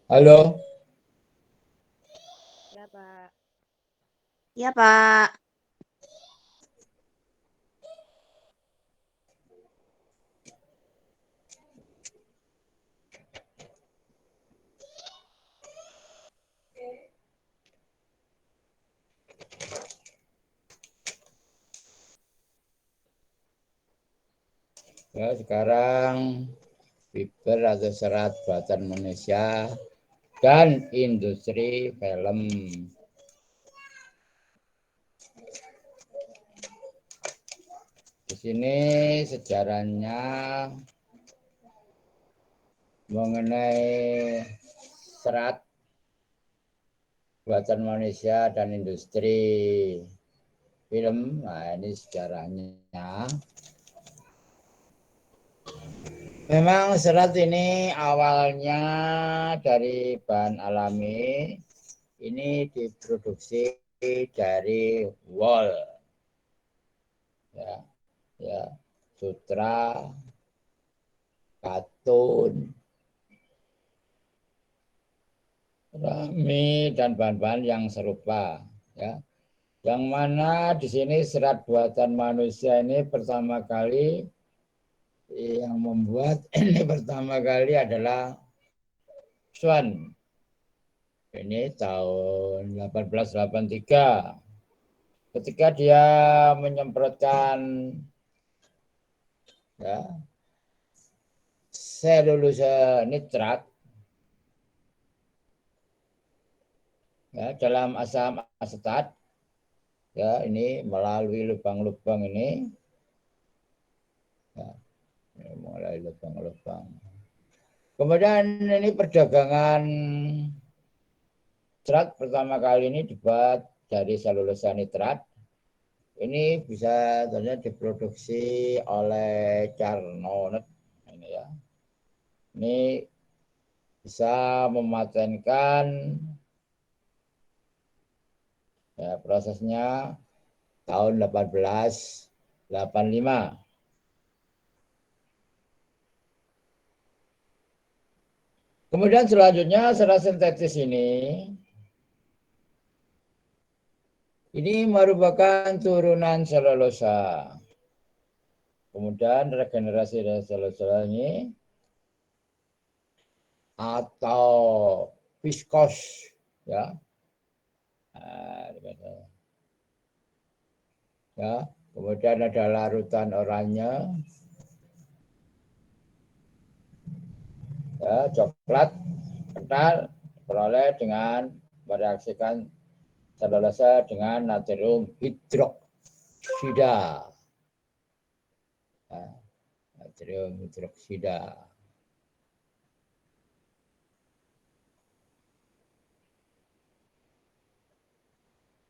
Halo. Ya, Pak. Ya, Pak. Ya, sekarang fiber atau serat buatan Indonesia dan industri film. Di sini sejarahnya mengenai serat buatan Malaysia dan industri film. Nah, ini sejarahnya. Memang serat ini awalnya dari bahan alami. Ini diproduksi dari wol. Ya, sutra, katun, rami, dan bahan-bahan yang serupa. Ya. Yang mana di sini serat buatan manusia ini pertama kali yang membuat ini pertama kali adalah Swan. Ini tahun 1883. Ketika dia menyemprotkan ya, selulosa nitrat ya, dalam asam asetat, ya, ini melalui lubang-lubang ini, ya, mulai lubang-lubang. Kemudian ini perdagangan serat pertama kali ini dibuat dari selulosa nitrat. Ini bisa ternyata diproduksi oleh Carnot. Ini ya. Ini bisa mematenkan ya, prosesnya tahun 1885. Kemudian selanjutnya serat sintetis ini merupakan turunan selulosa. Kemudian regenerasi dari selulosa ini atau viskos ya. Ya, kemudian ada larutan oranye, ya, coklat kental diperoleh dengan mereaksikan selulosa dengan natrium hidroksida. Ya, natrium hidroksida.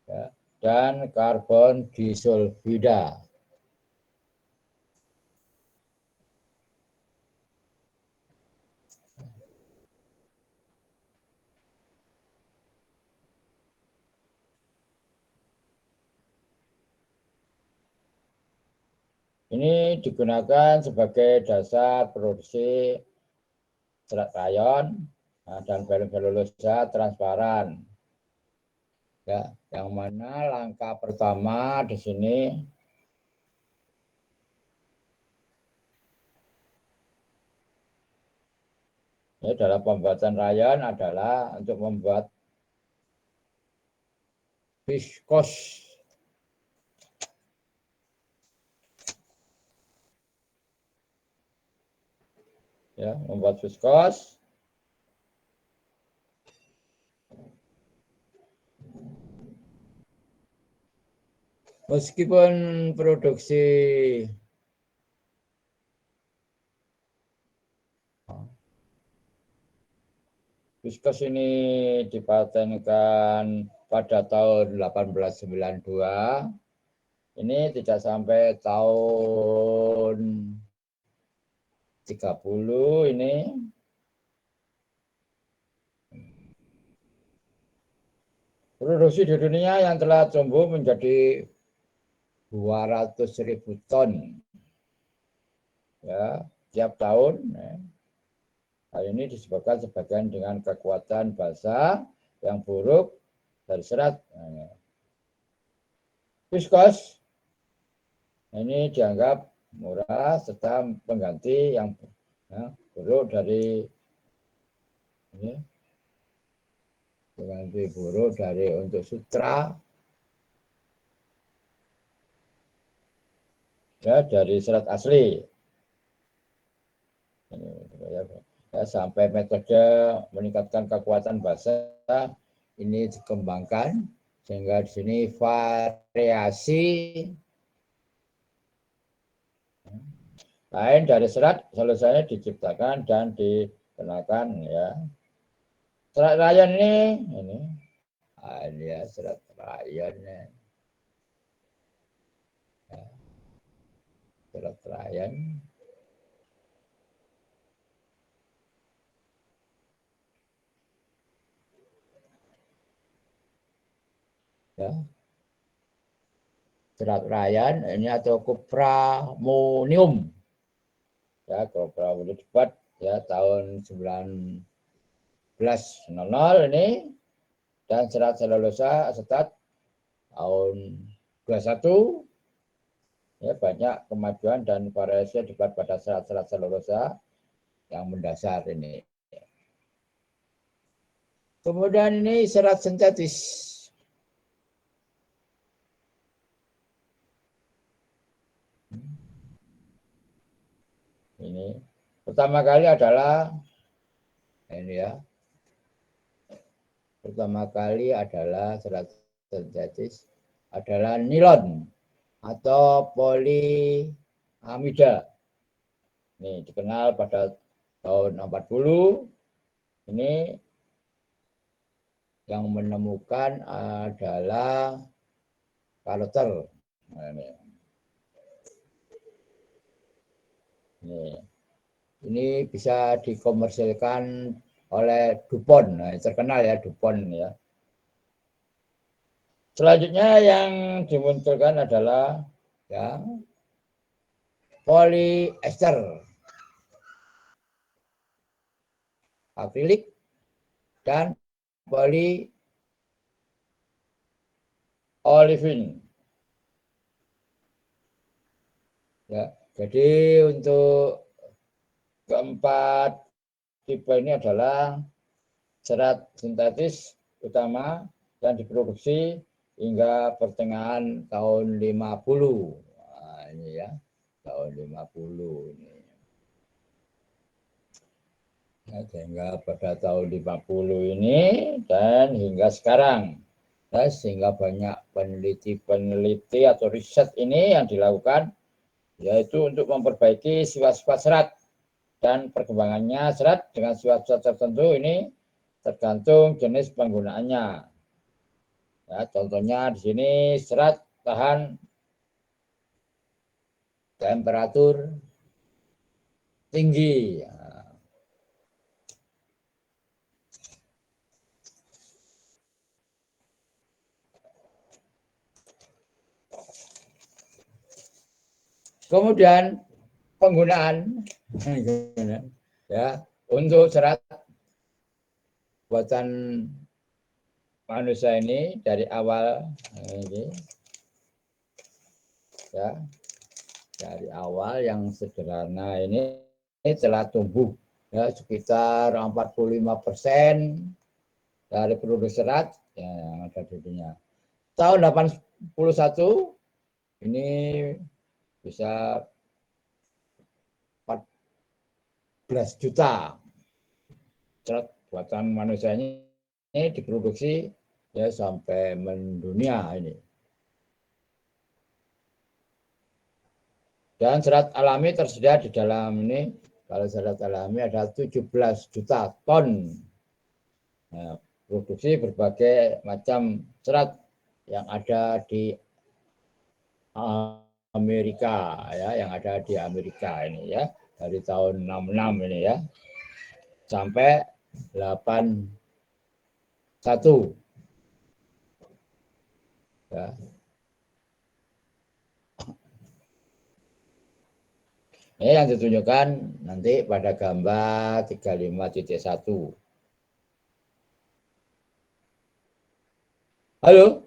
Ya, dan karbon disulfida. Ini digunakan sebagai dasar produksi serat rayon dan film selulosa transparan. Ya, yang mana langkah pertama di sini ya, dalam pembuatan rayon adalah untuk membuat viskos. Ya, membuat viskos. Meskipun produksi Viscose ini dipatenkan pada tahun 1892. Ini tidak sampai tahun 30 ini. Produksi di dunia yang telah tumbuh menjadi 200.000 ton ya tiap tahun. Hal ini disebabkan sebagian dengan kekuatan basa yang buruk dari serat. Viscose ini dianggap murah serta pengganti yang buruk dari ini, pengganti buruk dari untuk sutra ya dari serat asli. Ini, ya, sampai metode meningkatkan kekuatan basa ini dikembangkan sehingga di sini variasi lain dari serat selesai diciptakan dan dikenakan ya. Serat rayon ini ya serat rayon ya. Serat rayon ya. Serat rayon ini atau cupramonium ya, cupramonium dibuat ya tahun 1900 ini, dan serat selulosa asetat tahun 21 ya. Banyak kemajuan dan variasi dibuat pada serat-serat selulosa yang mendasar ini. Kemudian ini serat sintetis. Ini pertama kali adalah ini ya. Pertama kali adalah serat sintetis adalah nilon atau poliamida. Ini dikenal pada tahun 40. Ini yang menemukan adalah Carter. Ini bisa dikomersilkan oleh DuPont. Nah, terkenal ya DuPont ya. Selanjutnya yang dimunculkan adalah ya polyester, akrilik, dan polyolefin. Ya, jadi untuk keempat tipe ini adalah serat sintetis utama yang diproduksi hingga pertengahan tahun 50. Nah, ini ya, tahun 50 ini. Ya, sehingga pada tahun 50 ini dan hingga sekarang. Ya, sehingga banyak peneliti atau riset ini yang dilakukan yaitu untuk memperbaiki sifat-sifat serat dan perkembangannya serat dengan sifat-sifat tertentu ini tergantung jenis penggunaannya. Ya, contohnya di sini serat tahan temperatur tinggi. Kemudian penggunaan ya untuk serat buatan manusia ini dari awal ini ya, dari awal yang sederhana ini telah tumbuh ya sekitar 45% dari produksi serat ya, yang ada di dunia. Tahun 81 ini bisa 14 juta serat buatan manusia ini diproduksi ya sampai mendunia ini. Dan serat alami tersedia di dalam ini, kalau serat alami ada 17 juta ton Nah, produksi berbagai macam serat yang ada di Amerika ya, yang ada di Amerika ini ya, dari tahun 66 ini ya sampai 81 ya. Ini yang ditunjukkan nanti pada gambar 35.1. Halo?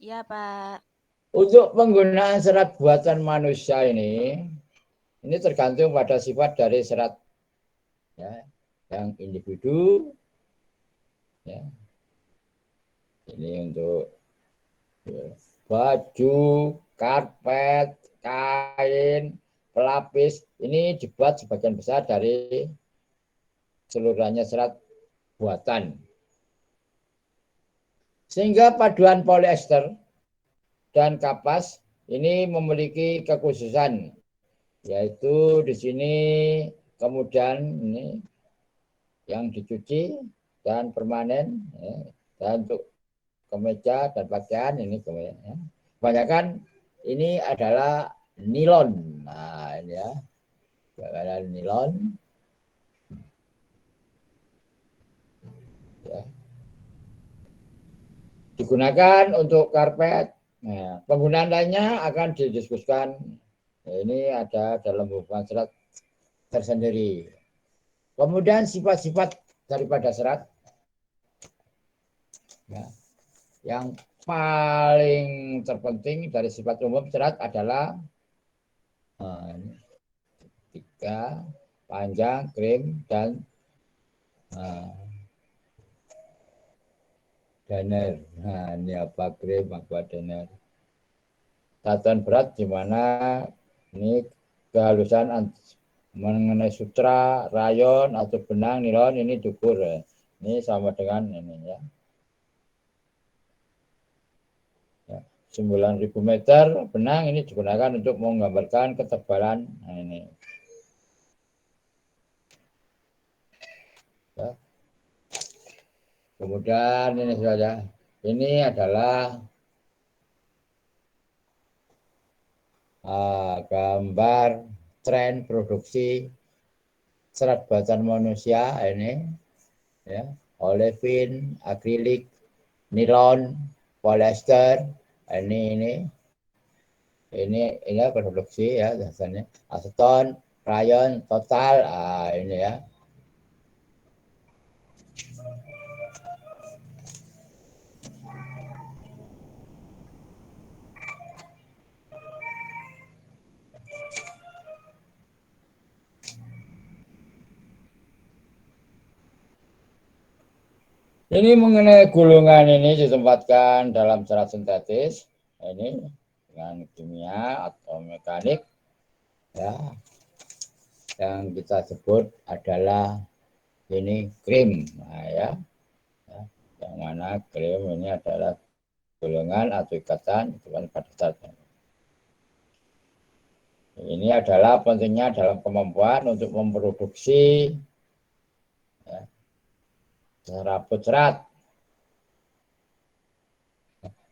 Iya, Pak. Untuk penggunaan serat buatan manusia ini tergantung pada sifat dari serat ya, yang individu ya. Ini untuk ya, baju, karpet, kain, pelapis ini dibuat sebagian besar dari seluruhnya serat buatan. Sehingga paduan polyester dan kapas ini memiliki kekhususan, yaitu di sini kemudian ini yang dicuci dan permanen ya, dan untuk kemeja dan pakaian ini kemeja, ya. Kebanyakan ini adalah nilon. Nah ini ya, adalah nilon ya. Digunakan untuk karpet. Nah, penggunaan lainnya akan didiskusikan. Nah, ini ada dalam hubungan serat tersendiri. Kemudian sifat-sifat daripada serat ya, yang paling terpenting dari sifat umum serat adalah tiga, panjang, krim, dan daner. Nah, ini apa krim, apa daner. Satuan berat di mana ini kehalusan mengenai sutra, rayon, atau benang, nilon ini diukur. Ya. Ini sama dengan ini ya. 9.000 meter benang ini digunakan untuk menggambarkan ketebalan. Nah, ini. Ya. Kemudian ini saja. Ini adalah gambar tren produksi serat buatan manusia ini ya, olefin, akrilik, nilon, polyester, ini produksi ya biasanya aseton, rayon, total, ini ya. Ini mengenai gulungan ini ditempatkan dalam serat sintetis, ini dengan kimia atau mekanik, ya, yang kita sebut adalah ini krim, nah, ya, yang mana krim ini adalah gulungan atau ikatan pada saat ini adalah pentingnya dalam kemampuan untuk memproduksi ya, serabut serat.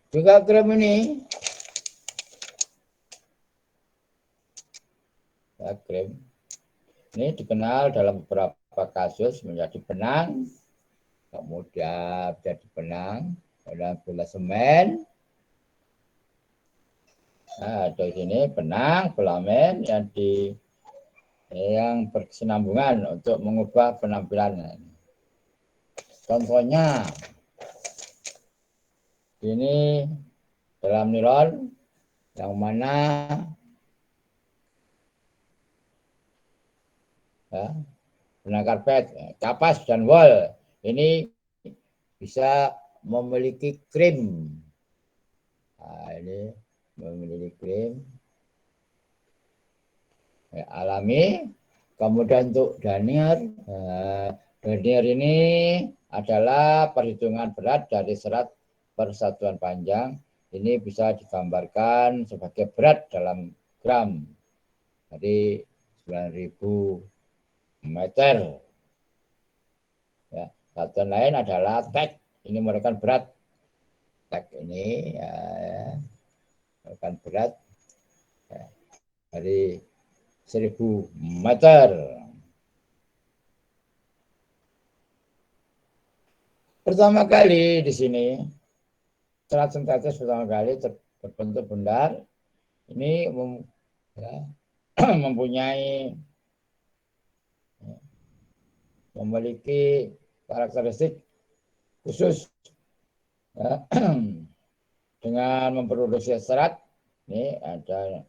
Juga krim ini ya, krim ini dikenal dalam beberapa kasus menjadi benang, kemudian menjadi benang, kemudian gula semen. Nah, di sini benang, filamen yang berkesinambungan untuk mengubah penampilan. Contohnya ini dalam nilon yang mana ya, benang karpet, kapas dan wol ini bisa memiliki krim. Nah, ini memiliki krim ya, alami. Kemudian untuk danier, danier ini adalah perhitungan berat dari serat persatuan panjang. Ini bisa digambarkan sebagai berat dalam gram. Jadi 9.000 meter. Satuan lain adalah tek. Ini merupakan berat. Tek ini ya, merupakan berat ya, dari 1000 meter. Pertama kali di sini serat sintetis pertama kali terbentuk bundar. Ini ya, mempunyai memiliki karakteristik khusus ya, dengan memproduksi serat. Ini ada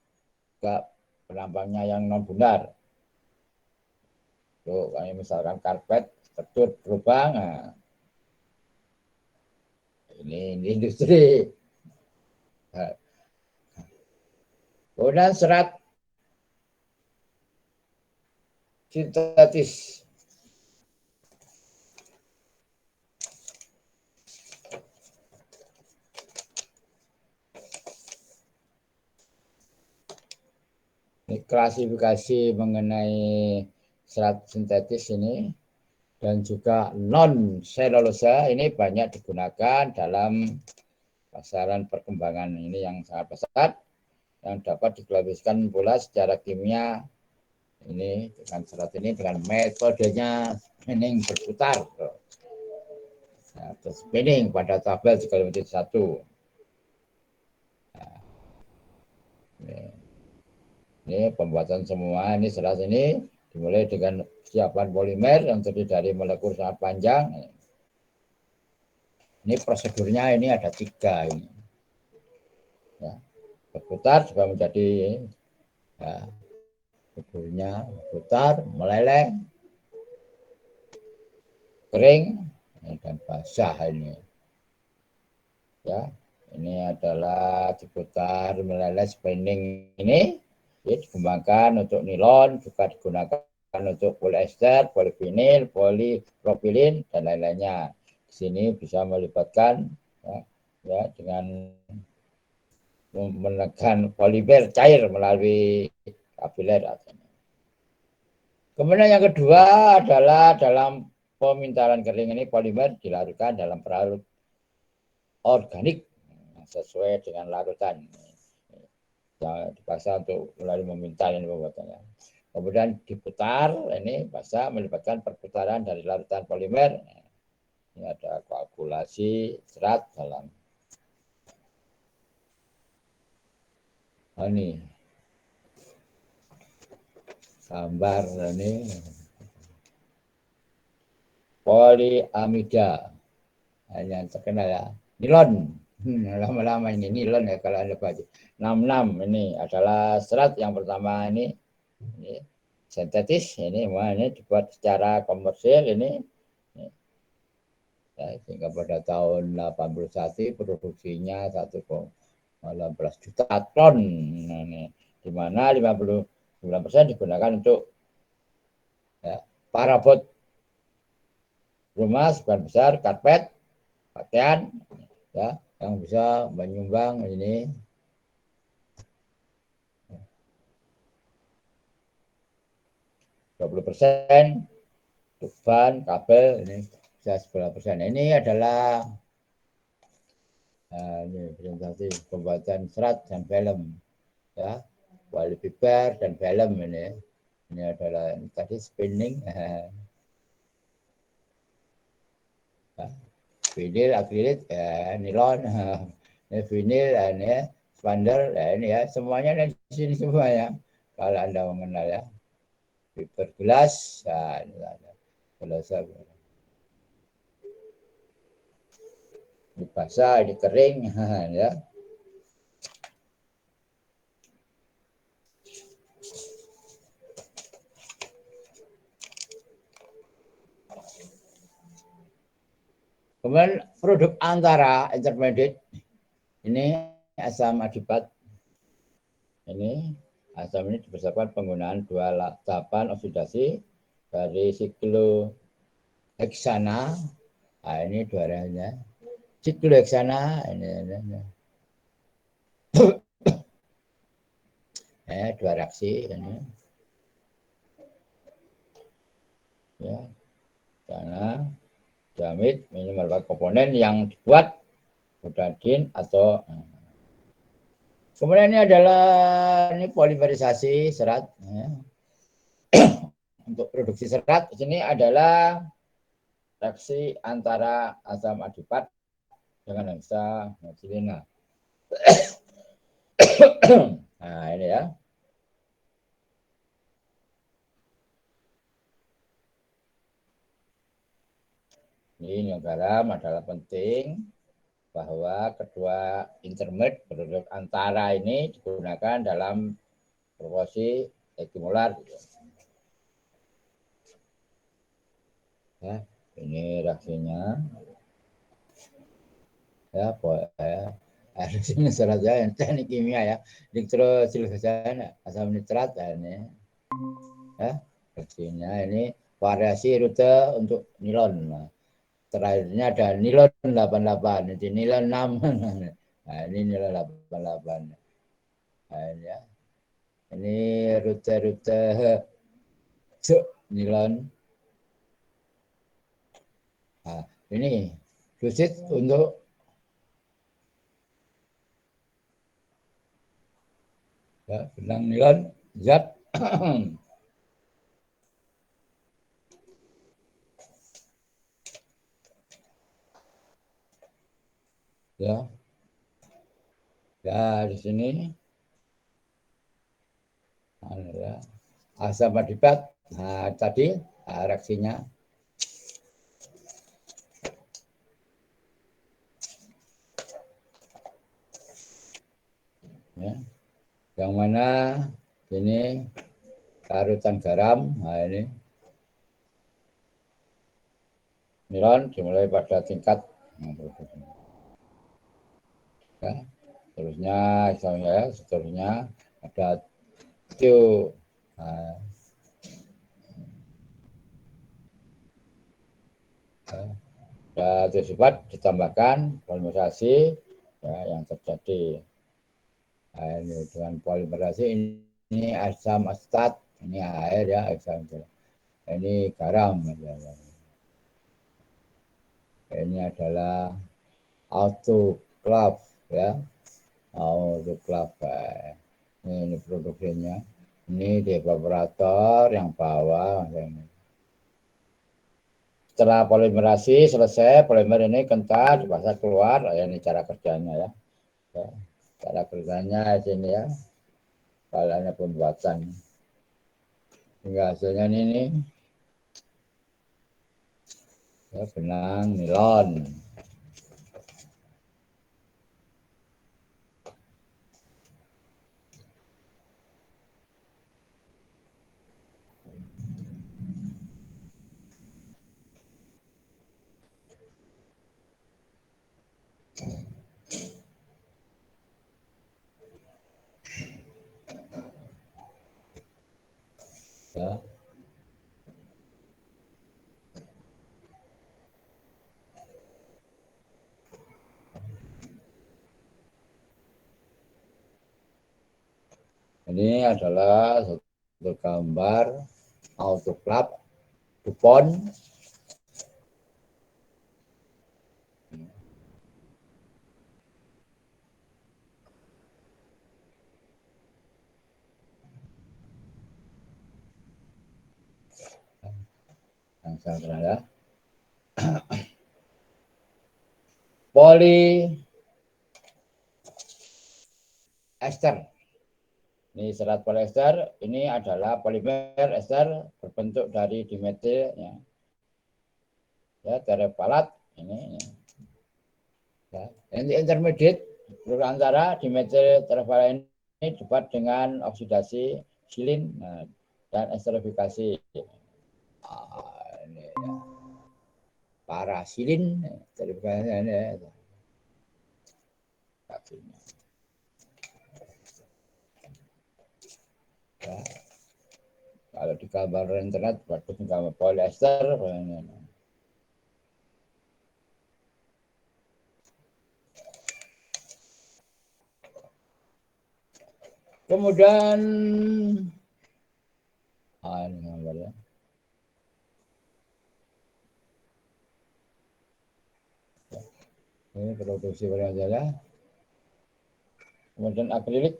penampangnya yang non bundar. Tuh, kayak misalkan karpet ketut berlubang, nah, ini industri. Kemudian serat sintetis. Ini klasifikasi mengenai serat sintetis ini dan juga non selulosa ini banyak digunakan dalam pasaran perkembangan ini yang sangat pesat yang dapat diklasifikasikan pula secara kimia ini dengan serat ini dengan metodenya spinning berputar. Nah, spinning pada tabel 3.1. Nah, ini pembuatan semua ini serat ini dimulai dengan siapan polimer yang terdiri dari molekul sangat panjang. Ini prosedurnya ini ada 3 ini. Ya, berputar juga menjadi ya, prosedurnya berputar, meleleh, kering dan basah ini. Ya, ini adalah diputar meleleh spinning ini ya, dikembangkan untuk nilon, juga digunakan untuk polyester, polivinil, polipropilin dan lain-lainnya. Di sini bisa melibatkan ya dengan menekan polimer cair melalui kapiler. Kemudian yang kedua adalah dalam pemintalan kering ini polimer dilarutkan dalam pelarut organik sesuai dengan larutan yang dipaksa untuk melalui memintal ini pembuatannya. Kemudian diputar, ini bisa melibatkan perputaran dari larutan polimer. Ini ada koagulasi serat dalam ini gambar ini poliamida yang terkenal ya, nilon. Lama-lama ini nilon ya kalau Anda baca. 66 ini adalah serat yang pertama ini sintetis ini dibuat secara komersil ini ya, sehingga pada tahun 81 produksinya 1,18 juta ton. Nah, ini di mana 59% digunakan untuk ya, parabot rumah sebagian besar, karpet, pakaian ya, yang bisa menyumbang ini 20%, ban, kabel ini bisa 10%. Ini adalah ini presentasi pembuatan serat dan film ya, wali piper dan film ini. Ini adalah tadi spinning, vinil, akrilik, nilon, ini vinil, ini spandel, ini ya semuanya ada di sini semua ya. Kalau Anda mengenal ya, piper gelas, ya, ini ada gelas ini basah, ini kering, ya. Kemudian produk antara intermediate ini asam adipat. Ini asam ini dipersiapkan penggunaan 2 tahapan oksidasi dari sikloheksana. Nah, ini 2 reaksinya. Sikloheksana ini. 2 reaksi ini. Ya. Karena diamid ini merupakan komponen yang dibuat butadin atau kemudian ini adalah polimerisasi serat ya. Untuk produksi serat di sini adalah reaksi antara asam adipat dengan heksametilina. Nah, ini ya. Ini yang garam adalah penting bahwa kedua intermediate produk antara ini digunakan dalam proporsi ekimolar. Ya, ini reaksinya. Ya, reaksinya serat ya, teknik kimia ya. Nitrosiloxane asam nitrat ya, ini. Ya, reaksinya ini variasi rute untuk nilon. Nah, terakhirnya ada nilon 88, ini nilon 6. Nah, ini nilon 88. Nah, ini ya. Ini rute-rute nilon. Nah, ini dosis untuk ya, benang nilon zat. Ya, ya di sini ya, asam adipat. Nah, tadi reaksinya ya. Yang mana ini larutan garam. Nah, ini nilon dimulai pada tingkat ya. Terusnya ya, seterusnya ada tio. Nah, sifat ditambahkan polimerisasi ya, yang terjadi. Nah, ini dengan polimerisasi ini asam asetat, ini air ya, asam ini garam. Ini adalah autoclave ya, autoclave. Ini produksinya. Ini di evaporator yang bawah. Setelah polimerasi selesai, polimer ini kental dipaksa keluar. Ya, ini cara kerjanya ya. Cara kerjanya sini ya. Kaliannya pembuatan. Hingga hasilnya ini ya, benang nilon. Ya. Ini adalah satu gambar autoclave DuPont. Yang saya ya. Polyester. Ini serat polyester, ini adalah polimer ester berbentuk dari dimetil ya. Ya, terephthalate ini. Ya. Ini intermediate antara dimetil terephthalate ini dibuat dengan oksidasi silin dan esterifikasi. Ini ya. Parasilin esterifikasi ini ya. Ya. Kalau di gambar internet bagus gambar polyester. Kemudian ini gambarnya. Ini produksi polymera. Kemudian akrilik.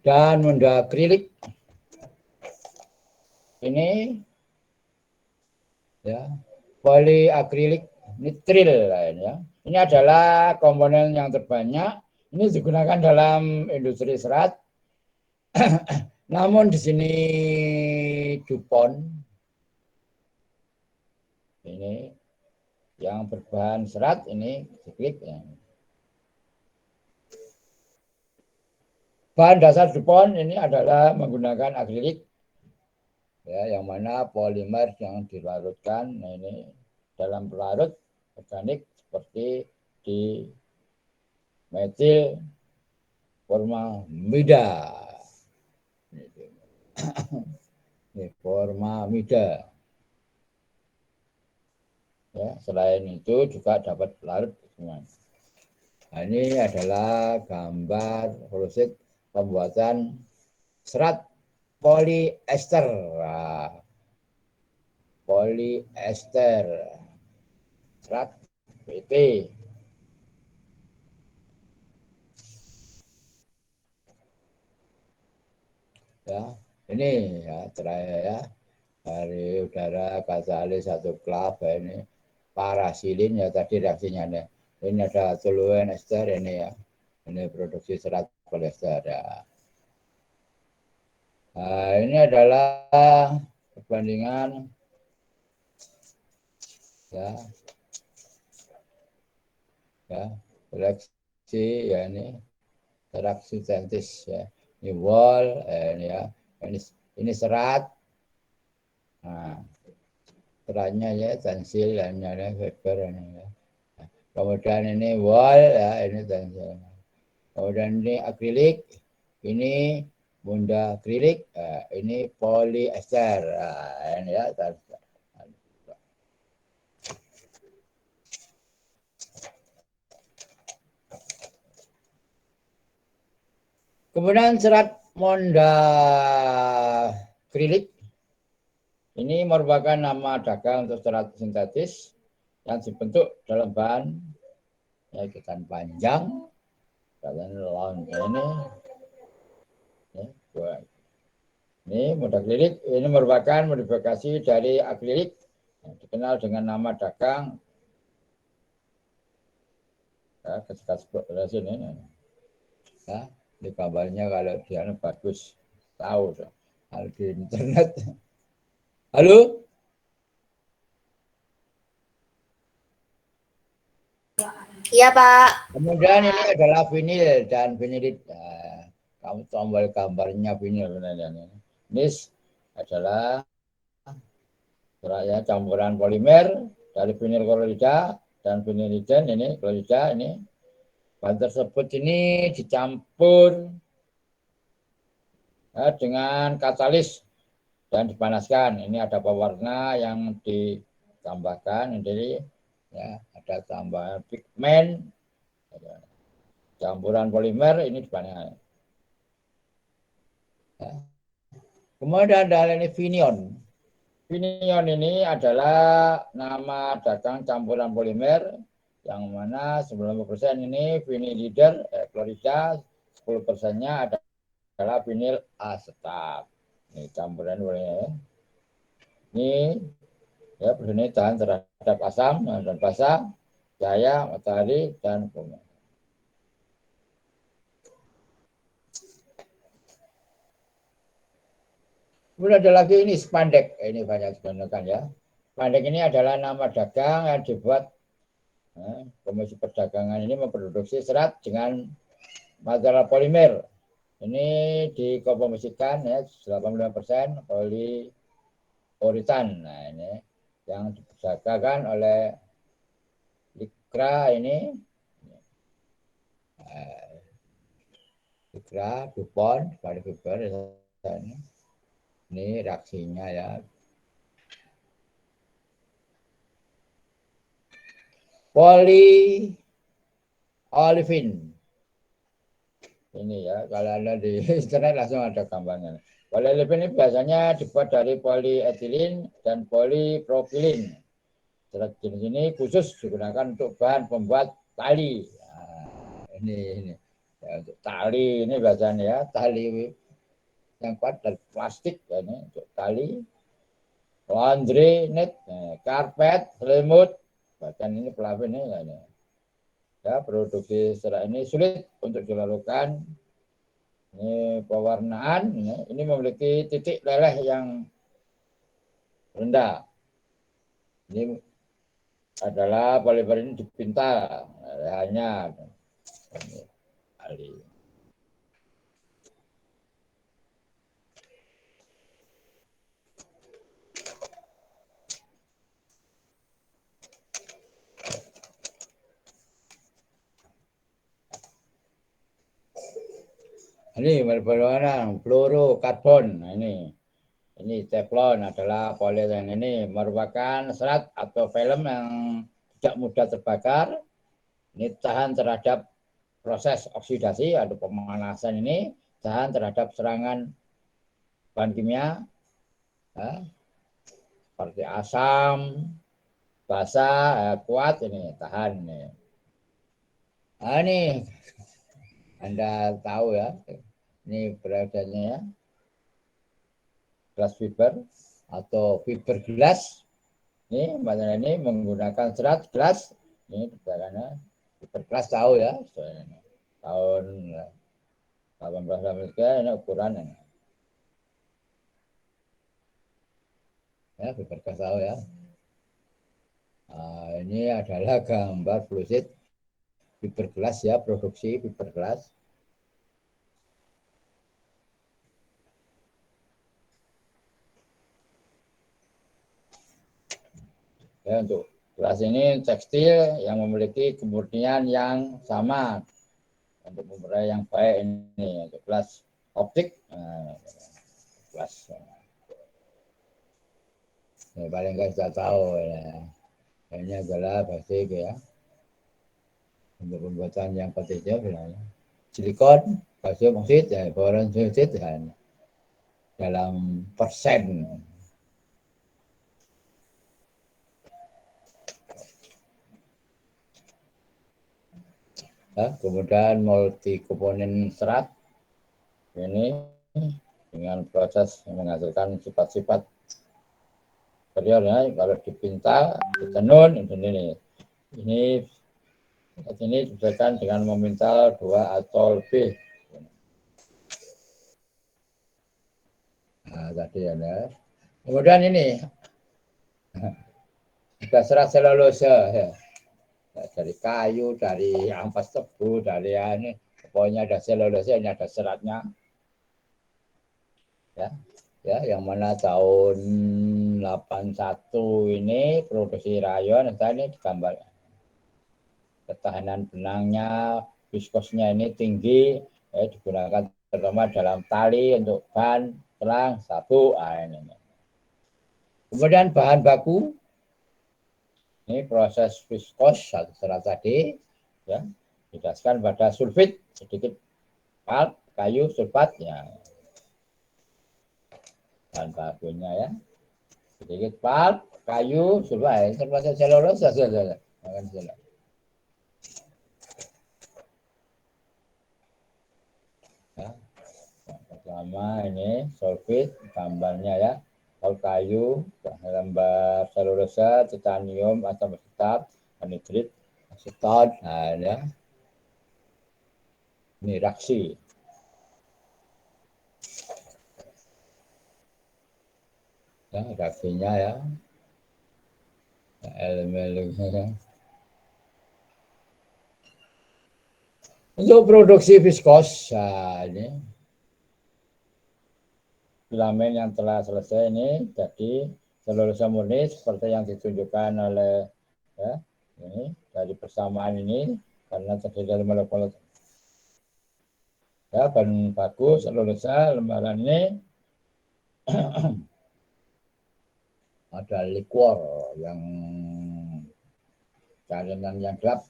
Dan mendakrilik ini ya poliakrilik nitril ya. Ini adalah komponen yang terbanyak. Ini digunakan dalam industri serat. Namun di sini DuPont ini yang berbahan serat ini diklik ya. Bahan dasar DuPont ini adalah menggunakan akrilik ya, yang mana polimer yang dilarutkan nah ini dalam pelarut organik seperti di metil formamida. Ini formamida. Ya, selain itu juga dapat pelarut semua. Nah, ini adalah gambar proses pembuatan serat poliester. Nah, poliester serat PT. Ya, ini ya terakhir ya dari udara katalis satu klub ini parasilin ya tadi reaksinya nih. Ini ada toluen ester ini ya. Ini produksi serat poliester ya. Nah, ini adalah perbandingan ya reaksi ya ini reaksi sintetis ya. Ini wall ini ya. Ini serat. Nah, seratnya ya tensil dan ya fiber ini ya. Kemudian ini wall ya ini tensil. Kemudian ini akrilik, ini bunda akrilik, ini poliester. Nah, ini ya. Kemudian serat mondakrilik ini merupakan nama dagang untuk serat sintetis yang dibentuk dalam bahan ya ikan panjang dan long ini. Ya, ini mondakrilik ini merupakan modifikasi dari akrilik yang dikenal dengan nama dagang ya, ketika sebelah sini ya, di kabarnya kalau dia bagus tahu kalau di internet. Halo. Iya, Pak. Kemudian ini adalah vinil dan vinilit. Nah, kamu tombol gambarnya vinil. Ini adalah ya, campuran polimer dari vinil klorida dan viniliden ini klorida ini. Bahan tersebut ini dicampur ya, dengan katalis dan dipanaskan. Ini ada pewarna yang ditambahkan. Jadi ya, ada tambahan pigmen. Campuran polimer ini dipanaskan. Ya. Kemudian ada ini vinion. Vinion ini adalah nama dagang campuran polimer yang mana 90% ini vinilider klorida, 10%-nya adalah vinil asetat. Ini campuran polimer. Ini ya ini tahan terhadap asam dan basah, cahaya, matahari dan polimer. Kemudian ada lagi ini spandek, ini banyak digunakan ya. Spandek ini adalah nama dagang yang dibuat Komisi Perdagangan ini memproduksi serat dengan material polimer. Ini dikomposisikan ya 85% poliuretan. Nah ini yang diperdagangkan oleh Likra ini. Likra, DuPont, Fiber ini reaksinya ya. Polyolefin. Ini ya, kalau Anda di internet langsung ada gambarnya. Polyolefin ini biasanya dibuat dari polietilin dan polipropilin. Serat jenis ini khusus digunakan untuk bahan pembuat tali. Nah, ini ya, untuk tali ini biasanya ya, tali yang kuat dari plastik ya, ini untuk tali, laundry net, karpet, selimut, bahkan ini pelapin ini. Ya, produksi serat ini sulit untuk dilakukan. Ini pewarnaan, ini memiliki titik leleh yang rendah. Ini adalah polimer ini dipintal hanya kali. Ini berbahan fluorokarbon. Nah, ini teflon adalah polietilen ini merupakan serat atau film yang tidak mudah terbakar. Ini tahan terhadap proses oksidasi atau pemanasan ini, tahan terhadap serangan bahan kimia, ya, seperti asam, basa, kuat ini tahan. Nah, ini Anda tahu ya, ini beradanya ya, glass fiber atau fiber glass. Ini macam ini menggunakan serat glass. Ini caranya fiber glass tahu ya, tahun 1893 ini ukuran ini. Ya, fiber glass tahu ya. Nah, ini adalah gambar fluosit fiberglass ya, produksi fiberglass. Ya, untuk gelas ini tekstil yang memiliki kemurnian yang sama untuk pemberdayaan yang baik ini. Untuk gelas optik, gelas paling nggak sudah tahu ya. Ini adalah basic ya untuk pembuatan yang petinya silikon, kalsium oksid, ya, boron sulfit dan dalam persen. Ya, kemudian multi komponen serat ini dengan proses menghasilkan sifat-sifat materialnya. Kalau dipintal, ditenun, ini disesuaikan dengan memintal 2 atau lebih. Nah, tadi ya. Kemudian ini ada serat selulose ya. Dari kayu, dari ampas tebu, dari ini pokoknya ada selulose, ini ada seratnya. Ya, yang mana tahun 81 ini produksi rayon, ini digambar ketahanan benangnya, viskosnya ini tinggi, digunakan terutama dalam tali untuk ban, selang, sabuk. Ini. Kemudian bahan baku, ini proses viskos serat tadi, ya, didasarkan pada sulfit sedikit pulp, kayu, sulfat, ya, bahan bakunya ya, sedikit pulp, kayu, sulfat, termasuk selulose saja. Ya. Yang pertama ini sulfit, gambarnya ya, kalau kayu, lembar selulose, titanium, asam asetat, anhidrit, asetat, nah ya, ini reaksi. Ya, reaksinya ya, elemen-elemennya. Untuk produksi viskos, nah ini filamen yang telah selesai ini jadi selulose murni seperti yang ditunjukkan oleh ya, ini dari persamaan ini karena terdiri dari molekul ya, bahan baku selulose lembaran ini ada liquor yang cairan yang gelap.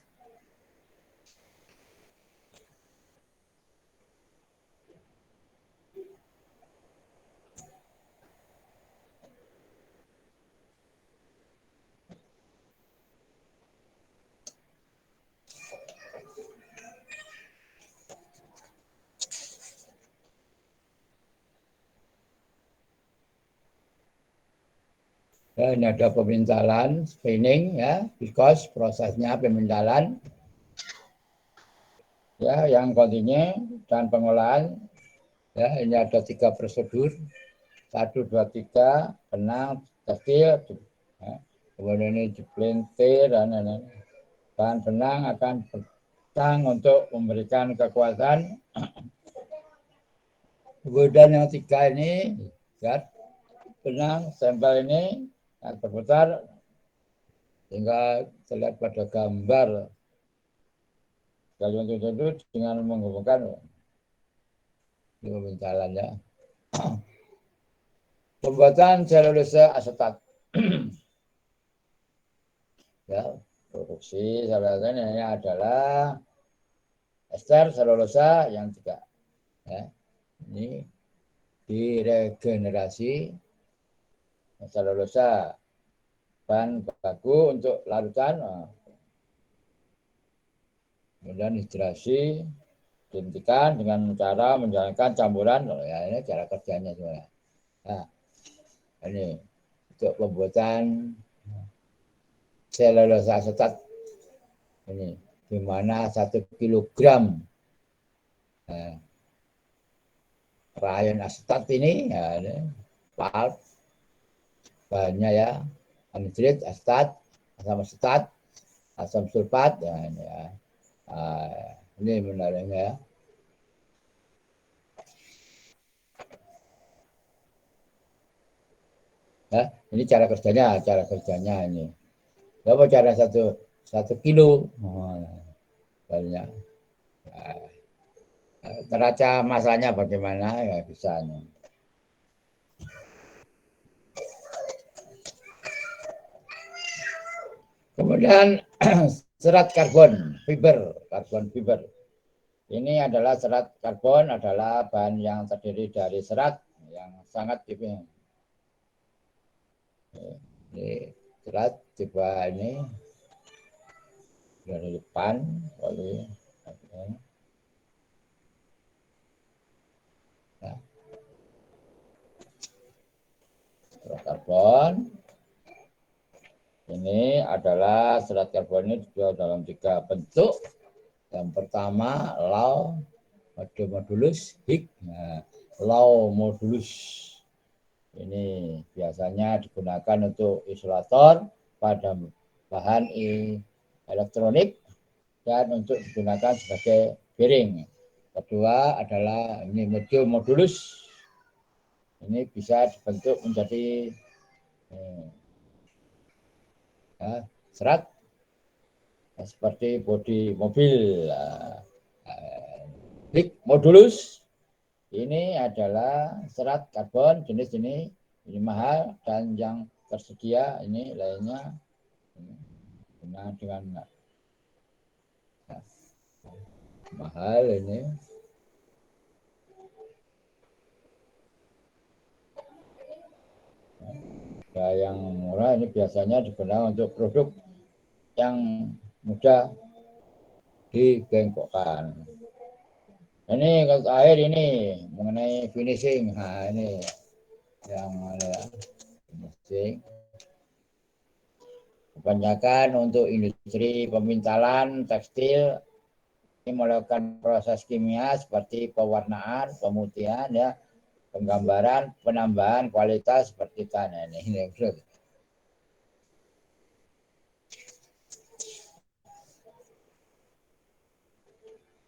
Ya, ini ada pemintalan, spinning ya, because prosesnya pemintalan ya yang kontinu dan pengolahan. Ya, ini ada 3 prosedur. 1, 2, 3, benang, tekstil, ya. Kemudian ini dipelintir dan benang akan bertang untuk memberikan kekuatan. Kemudian yang 3 ini, ya, benang stempel ini yang berputar sehingga terlihat pada gambar gayon itu dengan menghubungkan pemintalannya. Pembuatan selulosa asetat. Ya, produksi selulosa ini adalah ester selulosa yang 3. Ya, ini diregenerasi selulosa bahan baku untuk larutan. Kemudian hidrasi dihentikan dengan cara menjalankan campuran. Ya, ini cara kerjanya sebenarnya. Nah, ini untuk pembuatan selulosa asetat ini di mana 1 kilogram rayon asetat ini, ya, ini pulp bahannya ya anhidrit asetat, asam asetat, asam sulfat, ya, ini ya. Ini menariknya ya. Ya, ini cara kerjanya ini. Berapa cara 1 kilo? Banyak. Neraca masanya bagaimana ya bisa. Kemudian serat karbon fiber. Ini adalah serat karbon adalah bahan yang terdiri dari serat yang sangat tipis. Ini serat tipe ini dari depan, oleh ya. Serat karbon ini adalah serat karbon ini dijual dalam 3 bentuk. Yang pertama low modulus hig. Nah, low modulus ini biasanya digunakan untuk isolator pada bahan elektronik dan untuk digunakan sebagai bearing. Kedua adalah ini medium modulus. Ini bisa dibentuk menjadi serat seperti bodi mobil. Hig modulus ini adalah serat karbon jenis ini mahal dan yang tersedia ini lainnya dengan mahal ini. Ya, yang murah ini biasanya digunakan untuk produk yang mudah dibengkokkan. Ini kalau akhir ini mengenai finishing. Nah, ini yang ada finishing. Kebanyakan untuk industri pemintalan tekstil ini melakukan proses kimia seperti pewarnaan, pemutihan, ya, penggambaran, penambahan kualitas seperti tanah ini.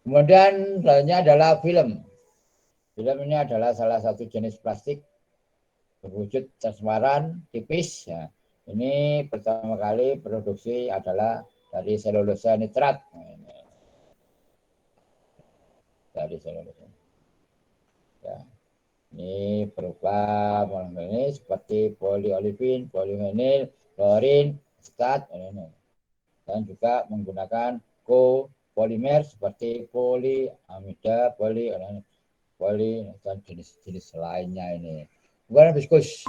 Kemudian selanjutnya adalah film. Film ini adalah salah satu jenis plastik berwujud transparan tipis. Ya. Ini pertama kali produksi adalah dari selulosa nitrat. Dari selulosa. Ya. Ini berupa ini seperti poliolefin, polivinil, klorin, asetat, dan juga menggunakan kopolimer seperti poliamida, poli dan jenis-jenis lainnya ini. Kemudian viskus.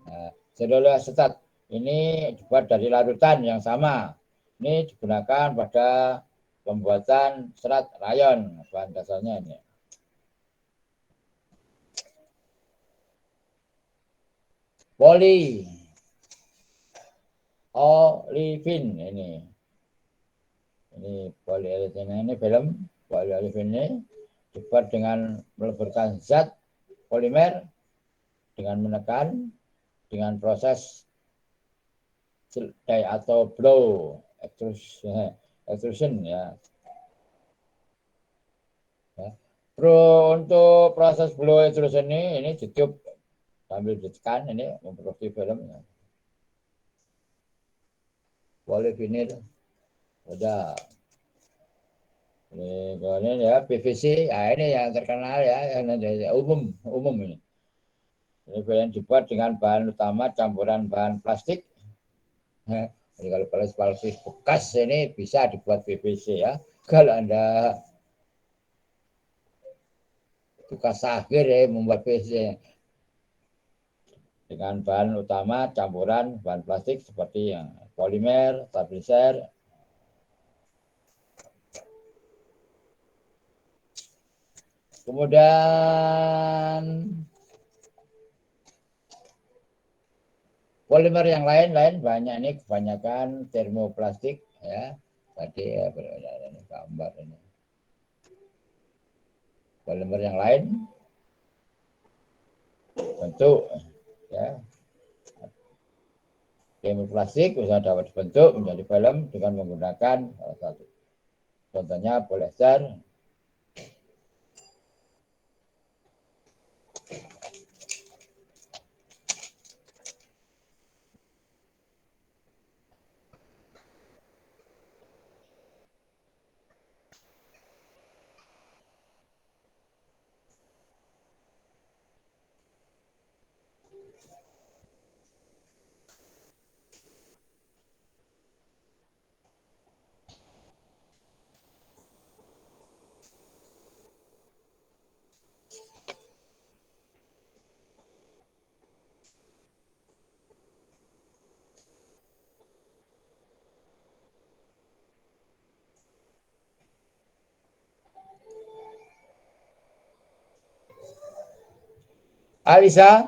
Nah, selulosa asetat ini dibuat dari larutan yang sama. Ini digunakan pada pembuatan serat rayon, bahan dasarnya ini. olefin ini polyolefin ini film polyolefin ini dibuat dengan meleburkan zat polimer dengan menekan dengan proses atau blow extrusion ya. Untuk proses blow extrusion ini ditiup sambil ditekan ini memproduksi film ya. Polyvinil udah ini ya PVC ya, ini yang terkenal ya yang umum ini. Ini film dibuat dengan bahan utama campuran bahan plastik. Jadi kalau plastik bekas ini bisa dibuat PVC ya. Kalau Anda tugas akhir ya membuat PVC dengan bahan utama campuran bahan plastik seperti yang polimer, stabilizer. Kemudian polimer yang lain banyak ini kebanyakan termoplastik ya. Tadi ya ini gambar ini. Polimer yang lain bentuk ya. Termoplastik bisa dapat dibentuk menjadi film dengan menggunakan salah satu. Contohnya polyester. Alisa,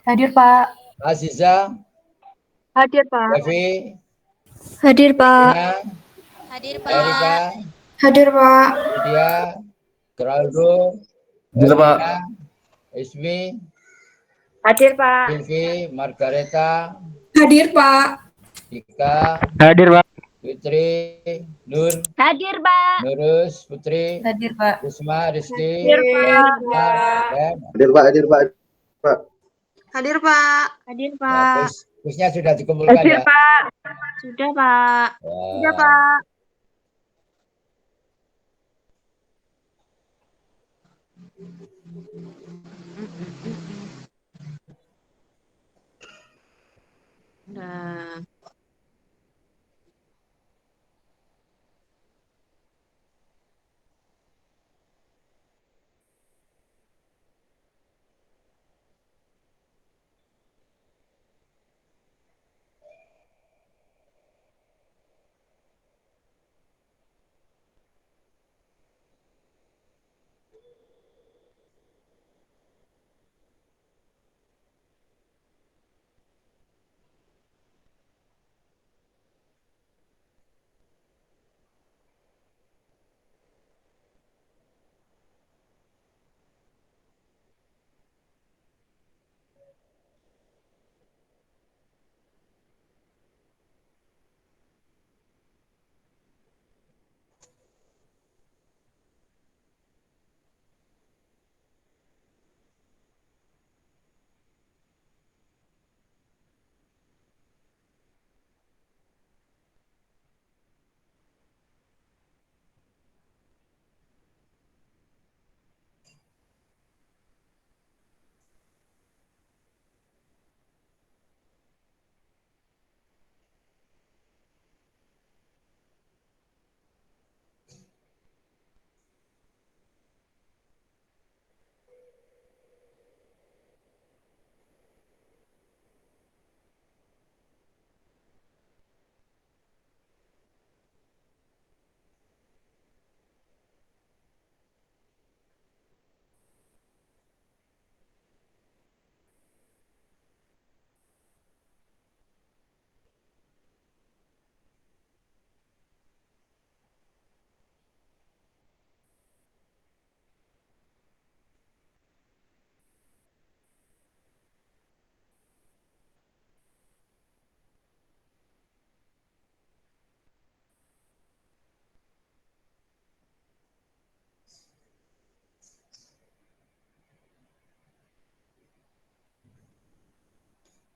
Hadir, Pak. Aziza, Hadir, Pak. Devi, Hadir, Pak. Tina, Hadir, Erika, Hadir, Pak. Lydia, Geraldo, Hadir, Pak. Elvina, Ismi, Hadir, Pak. Silvi, Margareta, Hadir, Pak. Dika, Hadir, Pak. Fitri, Nur, Hadir, Pak. Nurus, Putri, Hadir, Pak. Risma, Rizky, Hadir, Pak. dan Hadir, Pak. Hadir, Pak. Pak. Hadir, Pak. Hadir, ya, Pak. kuisnya sudah dikumpulkan Hadir, ya. Pak. Sudah, Pak. Ya. Sudah, Pak. Nah.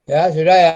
Ya, sudah ya.